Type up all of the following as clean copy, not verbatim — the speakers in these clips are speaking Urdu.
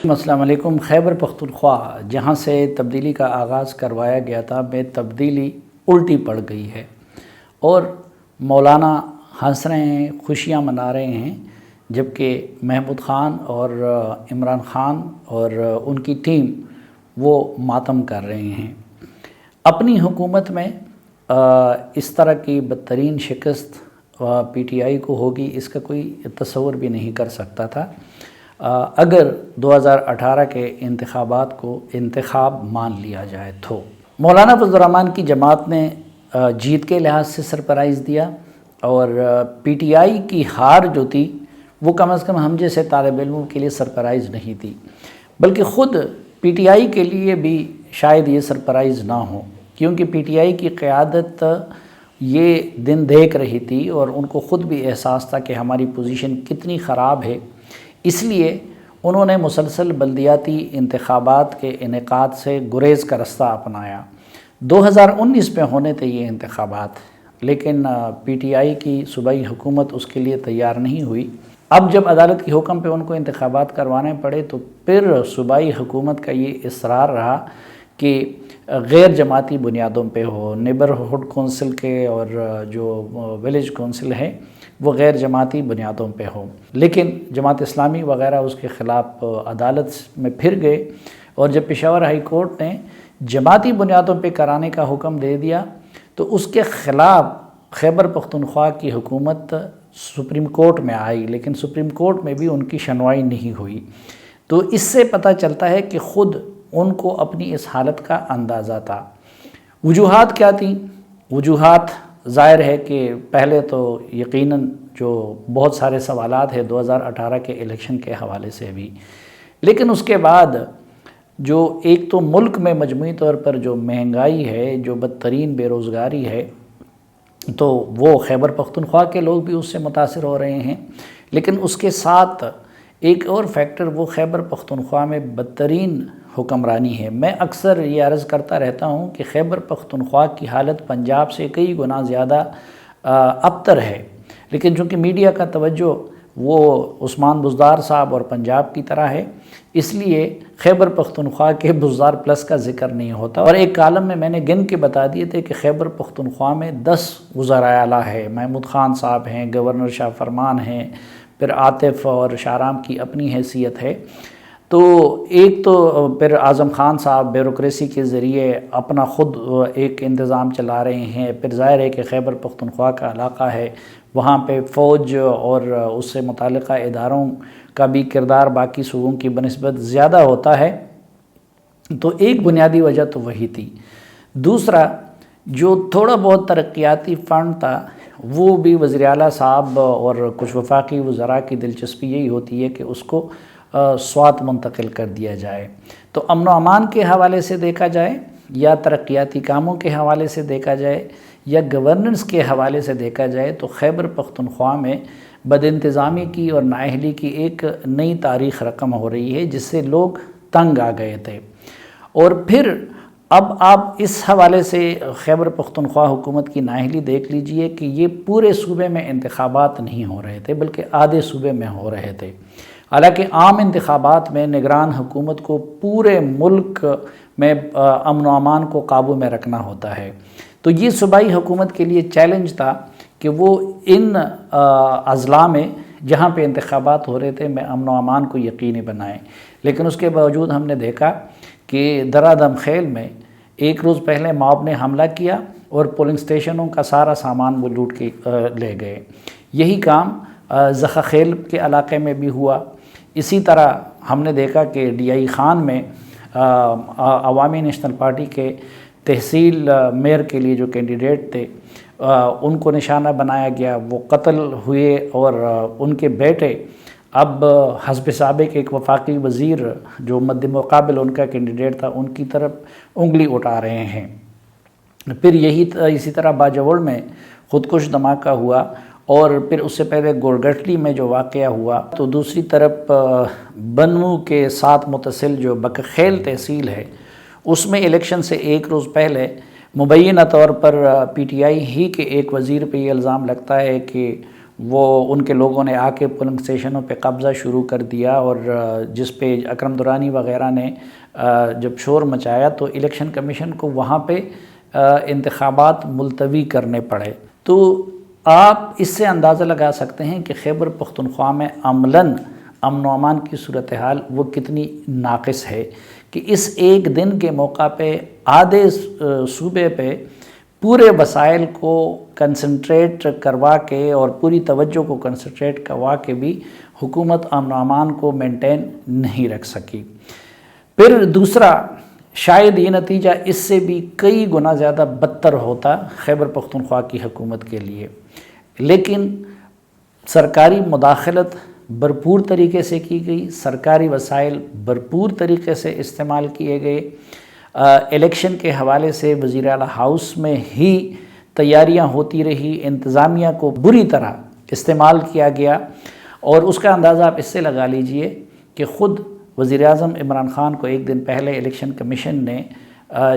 السلام علیکم. خیبر پختونخوا جہاں سے تبدیلی کا آغاز کروایا گیا تھا میں تبدیلی الٹی پڑ گئی ہے اور مولانا ہنس رہے ہیں, خوشیاں منا رہے ہیں, جبکہ محمود خان اور عمران خان اور ان کی ٹیم وہ ماتم کر رہے ہیں. اپنی حکومت میں اس طرح کی بدترین شکست پی ٹی آئی کو ہوگی اس کا کوئی تصور بھی نہیں کر سکتا تھا اگر 2018 کے انتخابات کو انتخاب مان لیا جائے تو. مولانا فضل الرحمان کی جماعت نے جیت کے لحاظ سے سرپرائز دیا اور پی ٹی آئی کی ہار جو تھی وہ کم از کم ہم جیسے طالب علموں کے لیے سرپرائز نہیں تھی, بلکہ خود پی ٹی آئی کے لیے بھی شاید یہ سرپرائز نہ ہو, کیونکہ پی ٹی آئی کی قیادت یہ دن دیکھ رہی تھی اور ان کو خود بھی احساس تھا کہ ہماری پوزیشن کتنی خراب ہے. اس لیے انہوں نے مسلسل بلدیاتی انتخابات کے انعقاد سے گریز کا رستہ اپنایا. 2019 میں ہونے تھے یہ انتخابات, لیکن پی ٹی آئی کی صوبائی حکومت اس کے لیے تیار نہیں ہوئی. اب جب عدالت کے حکم پہ ان کو انتخابات کروانے پڑے تو پھر صوبائی حکومت کا یہ اصرار رہا کہ غیر جماعتی بنیادوں پہ ہو, نیبرہڈ کونسل کے اور جو ولیج کونسل ہے وہ غیر جماعتی بنیادوں پہ ہو. لیکن جماعت اسلامی وغیرہ اس کے خلاف عدالت میں پھر گئے اور جب پشاور ہائی کورٹ نے جماعتی بنیادوں پہ کرانے کا حکم دے دیا تو اس کے خلاف خیبر پختونخوا کی حکومت سپریم کورٹ میں آئی, لیکن سپریم کورٹ میں بھی ان کی سنوائی نہیں ہوئی. تو اس سے پتہ چلتا ہے کہ خود ان کو اپنی اس حالت کا اندازہ تھا. وجوہات کیا تھیں؟ وجوہات ظاہر ہے کہ پہلے تو یقیناً جو بہت سارے سوالات ہیں 2018 کے الیکشن کے حوالے سے بھی, لیکن اس کے بعد جو ایک تو ملک میں مجموعی طور پر جو مہنگائی ہے, جو بدترین بے روزگاری ہے, تو وہ خیبر پختونخوا کے لوگ بھی اس سے متاثر ہو رہے ہیں. لیکن اس کے ساتھ ایک اور فیکٹر وہ خیبر پختونخوا میں بدترین حکمرانی ہے. میں اکثر یہ عرض کرتا رہتا ہوں کہ خیبر پختونخوا کی حالت پنجاب سے کئی گنا زیادہ ابتر ہے, لیکن چونکہ میڈیا کا توجہ وہ عثمان بزدار صاحب اور پنجاب کی طرح ہے, اس لیے خیبر پختونخوا کے بزدار پلس کا ذکر نہیں ہوتا. اور ایک کالم میں نے گن کے بتا دیے تھے کہ خیبر پختونخوا میں 10 وزرائے اعلیٰ ہے. محمود خان صاحب ہیں, گورنر شاہ فرمان ہیں, پھر عاطف اور شاہرام کی اپنی حیثیت ہے. تو ایک تو پھر اعظم خان صاحب بیوروکریسی کے ذریعے اپنا خود ایک انتظام چلا رہے ہیں. پھر ظاہر ہے کہ خیبر پختونخوا کا علاقہ ہے, وہاں پہ فوج اور اس سے متعلقہ اداروں کا بھی کردار باقی صوبوں کی بنسبت زیادہ ہوتا ہے. تو ایک بنیادی وجہ تو وہی تھی. دوسرا جو تھوڑا بہت ترقیاتی فنڈ تھا وہ بھی وزیر اعلیٰ صاحب اور کچھ وفاقی وزراء کی دلچسپی یہی ہوتی ہے کہ اس کو سوات منتقل کر دیا جائے. تو امن و امان کے حوالے سے دیکھا جائے یا ترقیاتی کاموں کے حوالے سے دیکھا جائے یا گورننس کے حوالے سے دیکھا جائے تو خیبر پختونخوا میں بد انتظامی کی اور نااہلی کی ایک نئی تاریخ رقم ہو رہی ہے, جس سے لوگ تنگ آ گئے تھے. اور پھر اب آپ اس حوالے سے خیبر پختونخوا حکومت کی نااہلی دیکھ لیجئے کہ یہ پورے صوبے میں انتخابات نہیں ہو رہے تھے بلکہ آدھے صوبے میں ہو رہے تھے. حالانکہ عام انتخابات میں نگران حکومت کو پورے ملک میں امن و امان کو قابو میں رکھنا ہوتا ہے. تو یہ صوبائی حکومت کے لیے چیلنج تھا کہ وہ ان اضلاع میں جہاں پہ انتخابات ہو رہے تھے میں امن و امان کو یقینی بنائیں. لیکن اس کے باوجود ہم نے دیکھا کہ درادم خیل میں ایک روز پہلے موب نے حملہ کیا اور پولنگ سٹیشنوں کا سارا سامان وہ لوٹ کے لے گئے. یہی کام زخہ خیل کے علاقے میں بھی ہوا. اسی طرح ہم نے دیکھا کہ ڈی آئی خان میں عوامی نیشنل پارٹی کے تحصیل میئر کے لیے جو کینڈیڈیٹ تھے ان کو نشانہ بنایا گیا, وہ قتل ہوئے اور ان کے بیٹے اب حسب سابق ایک وفاقی وزیر جو مد مقابل ان کا کینڈیڈیٹ تھا ان کی طرف انگلی اٹھا رہے ہیں. پھر اسی طرح باجوڑ میں خودکش دھماکہ ہوا اور پھر اس سے پہلے گورگٹلی میں جو واقعہ ہوا. تو دوسری طرف بنمو کے ساتھ متصل جو بکخیل تحصیل ہے اس میں الیکشن سے ایک روز پہلے مبینہ طور پر پی ٹی آئی ہی کے ایک وزیر پہ یہ الزام لگتا ہے کہ وہ ان کے لوگوں نے آ کے پولنگ اسٹیشنوں پہ قبضہ شروع کر دیا، اور جس پہ اکرم درانی وغیرہ نے جب شور مچایا تو الیکشن کمیشن کو وہاں پہ انتخابات ملتوی کرنے پڑے۔ تو آپ اس سے اندازہ لگا سکتے ہیں کہ خیبر پختونخوا میں عملاً امن و امان کی صورتحال وہ کتنی ناقص ہے کہ اس ایک دن کے موقع پہ آدھے صوبے پہ پورے وسائل کو کنسنٹریٹ کروا کے اور پوری توجہ کو کنسنٹریٹ کروا کے بھی حکومت امن و امان کو مینٹین نہیں رکھ سکی۔ پھر دوسرا، شاید یہ نتیجہ اس سے بھی کئی گنا زیادہ بدتر ہوتا خیبر پختونخوا کی حکومت کے لیے، لیکن سرکاری مداخلت بھرپور طریقے سے کی گئی، سرکاری وسائل بھرپور طریقے سے استعمال کیے گئے، الیکشن کے حوالے سے وزیر اعلیٰ ہاؤس میں ہی تیاریاں ہوتی رہی، انتظامیہ کو بری طرح استعمال کیا گیا، اور اس کا اندازہ آپ اس سے لگا لیجئے کہ خود وزیر اعظم عمران خان کو ایک دن پہلے الیکشن کمیشن نے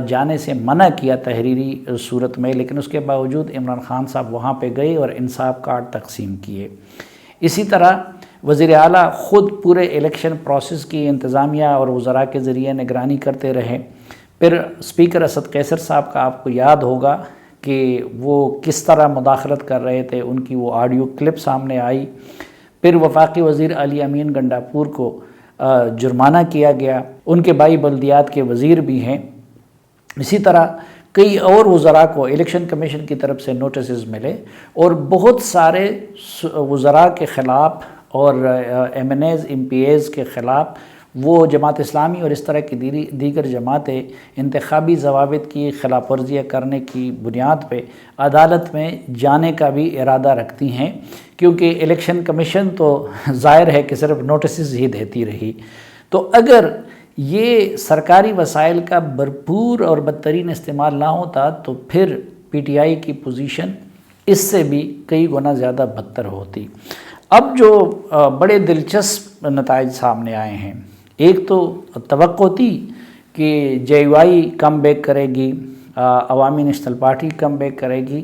جانے سے منع کیا تحریری صورت میں، لیکن اس کے باوجود عمران خان صاحب وہاں پہ گئے اور انصاف کارڈ تقسیم کیے۔ اسی طرح وزیر اعلیٰ خود پورے الیکشن پروسیس کی انتظامیہ اور وزراء کے ذریعے نگرانی کرتے رہے۔ پھر اسپیکر اسد قیصر صاحب کا آپ کو یاد ہوگا کہ وہ کس طرح مداخلت کر رہے تھے، ان کی وہ آڈیو کلپ سامنے آئی۔ پھر وفاقی وزیر علی امین گنڈاپور کو جرمانہ کیا گیا، ان کے بھائی بلدیات کے وزیر بھی ہیں۔ اسی طرح کئی اور وزراء کو الیکشن کمیشن کی طرف سے نوٹسز ملے، اور بہت سارے وزراء کے خلاف اور MNAs MPAs کے خلاف وہ جماعت اسلامی اور اس طرح کی دیگر جماعتیں انتخابی ضوابط کی خلاف ورزیاں کرنے کی بنیاد پہ عدالت میں جانے کا بھی ارادہ رکھتی ہیں، کیونکہ الیکشن کمیشن تو ظاہر ہے کہ صرف نوٹسز ہی دیتی رہی۔ تو اگر یہ سرکاری وسائل کا بھرپور اور بدترین استعمال نہ ہوتا تو پھر پی ٹی آئی کی پوزیشن اس سے بھی کئی گنا زیادہ بدتر ہوتی۔ اب جو بڑے دلچسپ نتائج سامنے آئے ہیں، ایک تو توقع تھی کہ جے یو آئی کم بیک کرے گی، عوامی نیشنل پارٹی کم بیک کرے گی،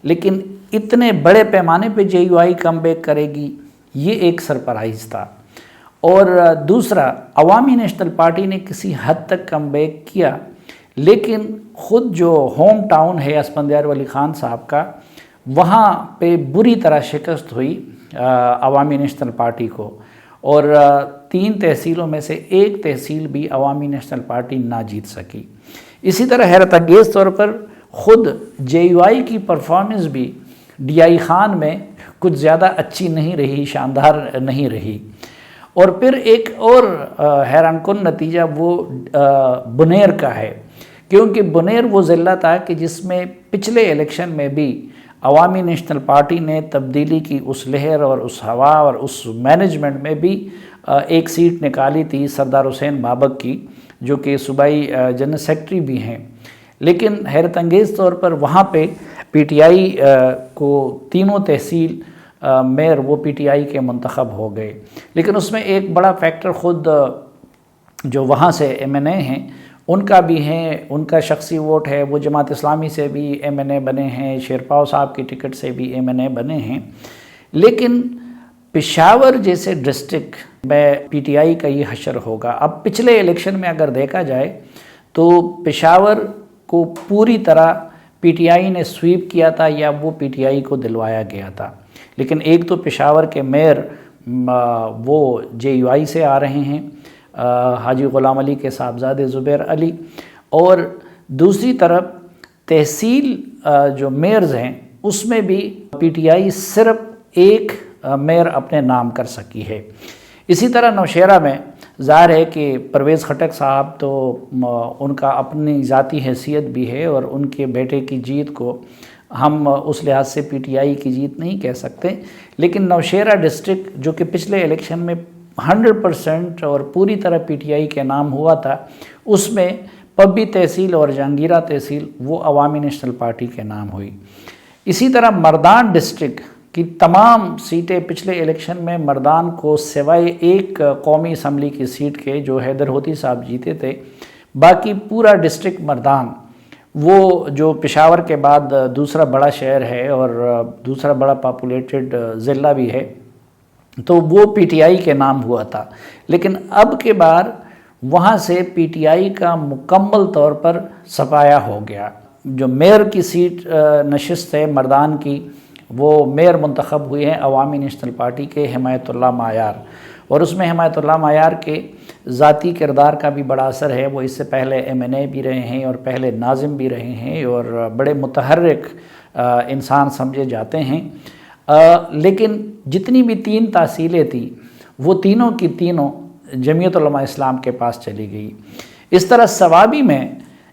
لیکن اتنے بڑے پیمانے پہ جے یو آئی کم بیک کرے گی یہ ایک سرپرائز تھا۔ اور دوسرا، عوامی نیشنل پارٹی نے کسی حد تک کم بیک کیا، لیکن خود جو ہوم ٹاؤن ہے اسفندیار ولی خان صاحب کا، وہاں پہ بری طرح شکست ہوئی عوامی نیشنل پارٹی کو، اور 3 تحصیلوں میں سے ایک تحصیل بھی عوامی نیشنل پارٹی نہ جیت سکی۔ اسی طرح حیرت انگیز طور پر خود جے یو آئی کی پرفارمنس بھی ڈی آئی خان میں کچھ زیادہ اچھی نہیں رہی، شاندار نہیں رہی۔ اور پھر ایک اور حیران کن نتیجہ وہ بنیر کا ہے، کیونکہ بنیر وہ ضلع تھا کہ جس میں پچھلے الیکشن میں بھی عوامی نیشنل پارٹی نے تبدیلی کی اس لہر اور اس ہوا اور اس مینجمنٹ میں بھی ایک سیٹ نکالی تھی سردار حسین بابک کی، جو کہ صوبائی جنرل سیکرٹری بھی ہیں، لیکن حیرت انگیز طور پر وہاں پہ پی ٹی آئی کو تینوں تحصیل میئر وہ پی ٹی آئی کے منتخب ہو گئے۔ لیکن اس میں ایک بڑا فیکٹر خود جو وہاں سے ایم این اے ہیں ان کا بھی ہے، ان کا شخصی ووٹ ہے، وہ جماعت اسلامی سے بھی ایم این اے بنے ہیں، شیرپاؤ صاحب کی ٹکٹ سے بھی ایم این اے بنے ہیں۔ لیکن پشاور جیسے ڈسٹرکٹ میں پی ٹی آئی کا یہ حشر ہوگا۔ اب پچھلے الیکشن میں اگر دیکھا جائے تو پشاور کو پوری طرح پی ٹی آئی نے سویپ کیا تھا یا وہ پی ٹی آئی کو دلوایا گیا تھا، لیکن ایک تو پشاور کے میئر وہ جے یو آئی سے آ رہے ہیں، حاجی غلام علی کے صاحبزادے زبیر علی، اور دوسری طرف تحصیل جو میئرز ہیں اس میں بھی پی ٹی آئی صرف ایک میئر اپنے نام کر سکی ہے۔ اسی طرح نوشہرہ میں ظاہر ہے کہ پرویز خٹک صاحب تو ان کا اپنی ذاتی حیثیت بھی ہے، اور ان کے بیٹے کی جیت کو ہم اس لحاظ سے پی ٹی آئی کی جیت نہیں کہہ سکتے، لیکن نوشہرہ ڈسٹرکٹ جو کہ پچھلے الیکشن میں 100% اور پوری طرح پی ٹی آئی کے نام ہوا تھا، اس میں پبی تحصیل اور جہانگیرہ تحصیل وہ عوامی نیشنل پارٹی کے نام ہوئی۔ اسی طرح مردان ڈسٹرکٹ کی تمام سیٹیں پچھلے الیکشن میں مردان کو سوائے ایک قومی اسمبلی کی سیٹ کے جو حیدر ہوتی صاحب جیتے تھے، باقی پورا ڈسٹرکٹ مردان وہ جو پشاور کے بعد دوسرا بڑا شہر ہے اور دوسرا بڑا پاپولیٹڈ ضلع بھی ہے، تو وہ پی ٹی آئی کے نام ہوا تھا، لیکن اب کے بار وہاں سے پی ٹی آئی کا مکمل طور پر صفایا ہو گیا۔ جو میئر کی سیٹ نشست ہے مردان کی، وہ میئر منتخب ہوئے ہیں عوامی نیشنل پارٹی کے حمایت اللہ معیار، اور اس میں حمایت اللہ معیار کے ذاتی کردار کا بھی بڑا اثر ہے۔ وہ اس سے پہلے ایم این اے بھی رہے ہیں اور پہلے ناظم بھی رہے ہیں اور بڑے متحرک انسان سمجھے جاتے ہیں، لیکن جتنی بھی 3 تحصیلیں تھیں وہ تینوں کی تینوں جمعیت علماء اسلام کے پاس چلی گئی۔ اس طرح سوابی میں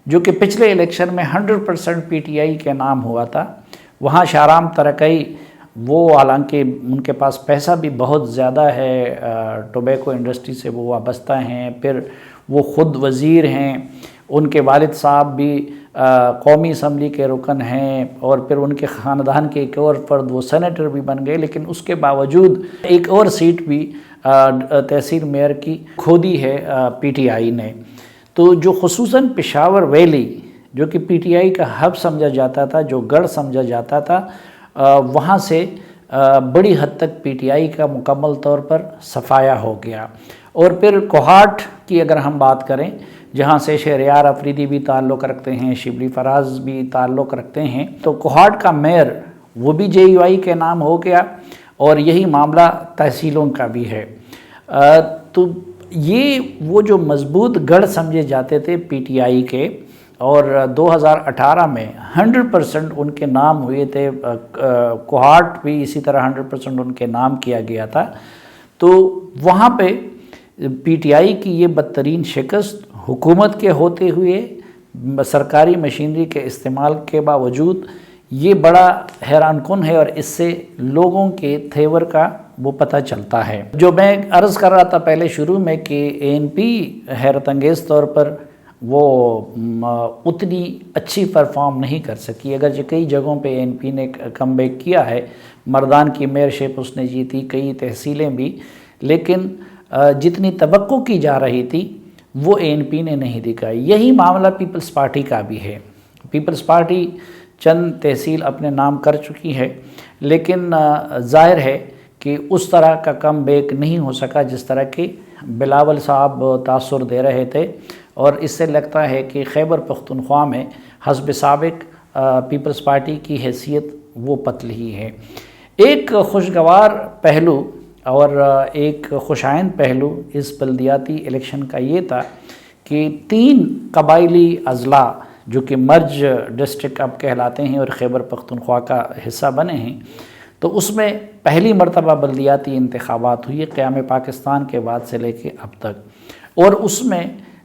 جو کہ پچھلے الیکشن میں 100% پی ٹی آئی کے نام ہوا تھا، وہاں شاہرام ترکئی، وہ حالانکہ ان کے پاس پیسہ بھی بہت زیادہ ہے، ٹوبیکو انڈسٹری سے وہ وابستہ ہیں، پھر وہ خود وزیر ہیں، ان کے والد صاحب بھی قومی اسمبلی کے رکن ہیں، اور پھر ان کے خاندان کے ایک اور فرد وہ سینیٹر بھی بن گئے، لیکن اس کے باوجود ایک اور سیٹ بھی تحصیل میئر کی کھو دی ہے پی ٹی آئی نے۔ تو جو خصوصاً پشاور ویلی جو کہ پی ٹی آئی کا ہب سمجھا جاتا تھا، جو گڑھ سمجھا جاتا تھا، وہاں سے بڑی حد تک پی ٹی آئی کا مکمل طور پر صفایا ہو گیا۔ اور پھر کوہاٹ کی اگر ہم بات کریں، جہاں سے شہریار افریدی بھی تعلق رکھتے ہیں، شبلی فراز بھی تعلق رکھتے ہیں، تو کوہاٹ کا میئر وہ بھی جے یو آئی کے نام ہو گیا، اور یہی معاملہ تحصیلوں کا بھی ہے۔ تو یہ وہ جو مضبوط گڑھ سمجھے جاتے تھے پی ٹی آئی کے، اور 2018 میں 100% ان کے نام ہوئے تھے، کوہاٹ بھی اسی طرح 100% ان کے نام کیا گیا تھا، تو وہاں پہ پی ٹی آئی کی یہ بدترین شکست حکومت کے ہوتے ہوئے، سرکاری مشینری کے استعمال کے باوجود، یہ بڑا حیران کن ہے، اور اس سے لوگوں کے تھیور کا وہ پتہ چلتا ہے۔ جو میں عرض کر رہا تھا پہلے شروع میں کہ اے این پی حیرت انگیز طور پر وہ اتنی اچھی پرفارم نہیں کر سکی، اگرچہ کئی جگہوں پہ اے این پی نے کم بیک کیا ہے، مردان کی میئرشپ اس نے جیتی، کئی تحصیلیں بھی، لیکن جتنی توقع کی جا رہی تھی وہ اے این پی نے نہیں دکھائی۔ یہی معاملہ پیپلز پارٹی کا بھی ہے۔ پیپلز پارٹی چند تحصیل اپنے نام کر چکی ہے، لیکن ظاہر ہے کہ اس طرح کا کم بیک نہیں ہو سکا جس طرح کہ بلاول صاحب تاثر دے رہے تھے، اور اس سے لگتا ہے کہ خیبر پختونخوا میں حزب سابق پیپلز پارٹی کی حیثیت وہ پتلی ہی ہے۔ ایک خوشگوار پہلو اور ایک خوشائند پہلو اس بلدیاتی الیکشن کا یہ تھا کہ 3 قبائلی اضلاع جو کہ مرج ڈسٹرکٹ اب کہلاتے ہیں اور خیبر پختونخوا کا حصہ بنے ہیں، تو اس میں پہلی مرتبہ بلدیاتی انتخابات ہوئی قیام پاکستان کے بعد سے لے کے اب تک، اور اس میں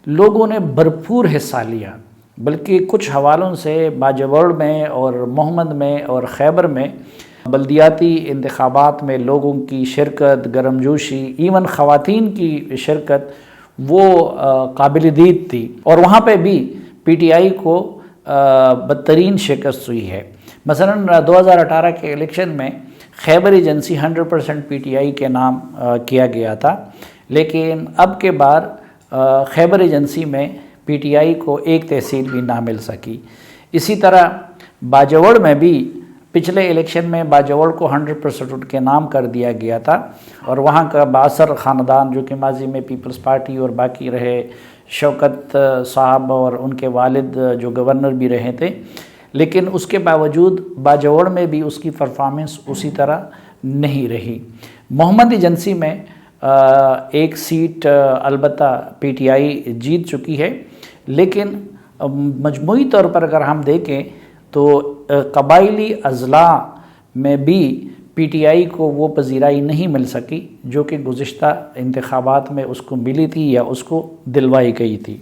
لوگوں نے بھرپور حصہ لیا، بلکہ کچھ حوالوں سے باجوڑ میں اور محمد میں اور خیبر میں بلدیاتی انتخابات میں لوگوں کی شرکت، گرم جوشی، ایون خواتین کی شرکت وہ قابل دید تھی، اور وہاں پہ بھی پی ٹی آئی کو بدترین شکست ہوئی ہے۔ مثلاً 2018 کے الیکشن میں خیبر ایجنسی 100% پی ٹی آئی کے نام کیا گیا تھا، لیکن اب کے بار خیبر ایجنسی میں پی ٹی آئی کو ایک تحصیل بھی نہ مل سکی۔ اسی طرح باجوڑ میں بھی پچھلے الیکشن میں باجوڑ کو 100% ان کے نام کر دیا گیا تھا، اور وہاں کا بااثر خاندان جو کہ ماضی میں پیپلز پارٹی اور باقی رہے، شوکت صاحب اور ان کے والد جو گورنر بھی رہے تھے، لیکن اس کے باوجود باجوڑ میں بھی اس کی پرفارمنس اسی طرح نہیں رہی۔ محمد ایجنسی میں ایک سیٹ البتہ پی ٹی آئی جیت چکی ہے، لیکن مجموعی طور پر اگر ہم دیکھیں تو قبائلی اضلاع میں بھی پی ٹی آئی کو وہ پذیرائی نہیں مل سکی جو کہ گزشتہ انتخابات میں اس کو ملی تھی یا اس کو دلوائی گئی تھی۔